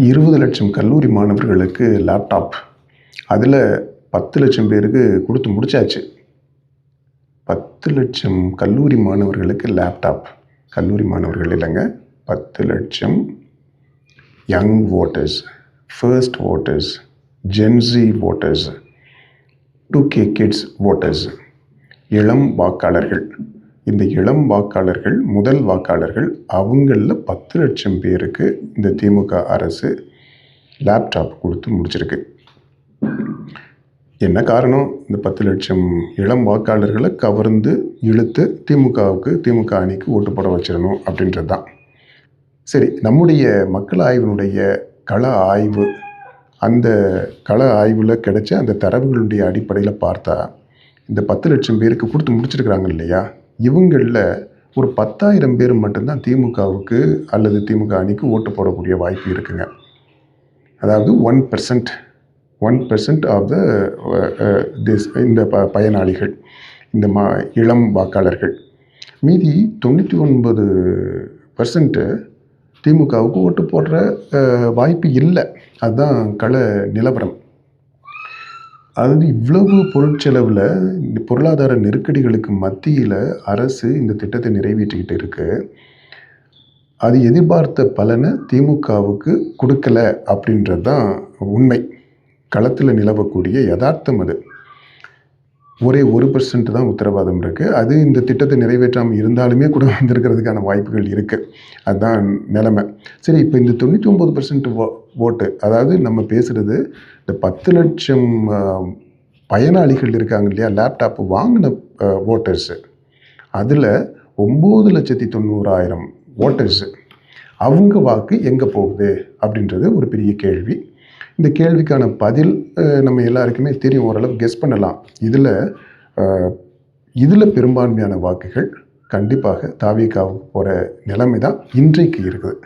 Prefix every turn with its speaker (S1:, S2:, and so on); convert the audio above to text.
S1: 20 லட்சம் கல்லூரி மாணவர்களுக்கு லேப்டாப், அதில் 10 லட்சம் பேருக்கு கொடுத்து முடிச்சாச்சு. 10 லட்சம் கல்லூரி மாணவர்களுக்கு லேப்டாப், கல்லூரி மாணவர்கள் இல்லைங்க, 10 லட்சம் young voters, first voters, Gen Z voters, 2K kids voters, இளம் வாக்காளர்கள். இந்த இளம் வாக்காளர்கள், முதல் வாக்காளர்கள், அவங்களில் 10 லட்சம் பேருக்கு இந்த திமுக அரசு லேப்டாப் கொடுத்து முடிச்சிருக்கு. என்ன காரணம்? இந்த 10 லட்சம் இளம் வாக்காளர்களை கவர்ந்து இழுத்து திமுக அணிக்கு ஓட்டு போட வச்சிடணும் அப்படின்றது தான். சரி, நம்முடைய மக்கள் ஆய்வினுடைய கள ஆய்வு, அந்த கள ஆய்வில் கிடைச்ச அந்த தரவுகளுடைய அடிப்படையில் பார்த்தா இந்த 10 லட்சம் பேருக்கு கொடுத்து முடிச்சிருக்கிறாங்க இல்லையா, இவங்களில் ஒரு 10,000 பேர் மட்டும்தான் திமுகவுக்கு அல்லது திமுக அணிக்கு ஓட்டு போடக்கூடிய வாய்ப்பு இருக்குங்க. அதாவது 1% ஆஃப் இந்த பயனாளிகள், இந்த இளம் வாக்காளர்கள். மீதி 99% திமுகவுக்கு ஓட்டு போடுற வாய்ப்பு இல்லை. அதுதான் கள நிலவரம். அதாவது இவ்வளவு பொருட்செலவில், பொருளாதார நெருக்கடிகளுக்கு மத்தியில் அரசு இந்த திட்டத்தை நிறைவேற்றிக்கிட்டு இருக்கு. அது எதிர்பார்த்த பலனை திமுகவுக்கு கொடுக்கல அப்படின்றது தான் உண்மை. களத்தில் நிலவக்கூடிய யதார்த்தம் அது. ஒரே 1% தான் உத்தரவாதம் இருக்குது. அது இந்த திட்டத்தை நிறைவேற்றாமல் இருந்தாலுமே கூட வந்திருக்கிறதுக்கான வாய்ப்புகள் இருக்குது. அதுதான் நிலைமை. சரி, இப்போ இந்த 99% ஓட்டு, அதாவது நம்ம பேசுகிறது இந்த 10 லட்சம் பயனாளிகள் இருக்காங்க இல்லையா, லேப்டாப் வாங்கின ஓட்டர்ஸு, அதில் 9,90,000 ஓட்டர்ஸு, அவங்க வாக்கு எங்கே போகுது அப்படின்றது ஒரு பெரிய கேள்வி. இந்த கேள்விக்கான பதில் நம்ம எல்லாருக்குமே தெரியும், ஓரளவு கெஸ் பண்ணலாம். இதில் பெரும்பான்மையான வாக்குகள் கண்டிப்பாக தாவேகாவுக்கு போகிற நிலைமை தான் இன்றைக்கு இருக்குது.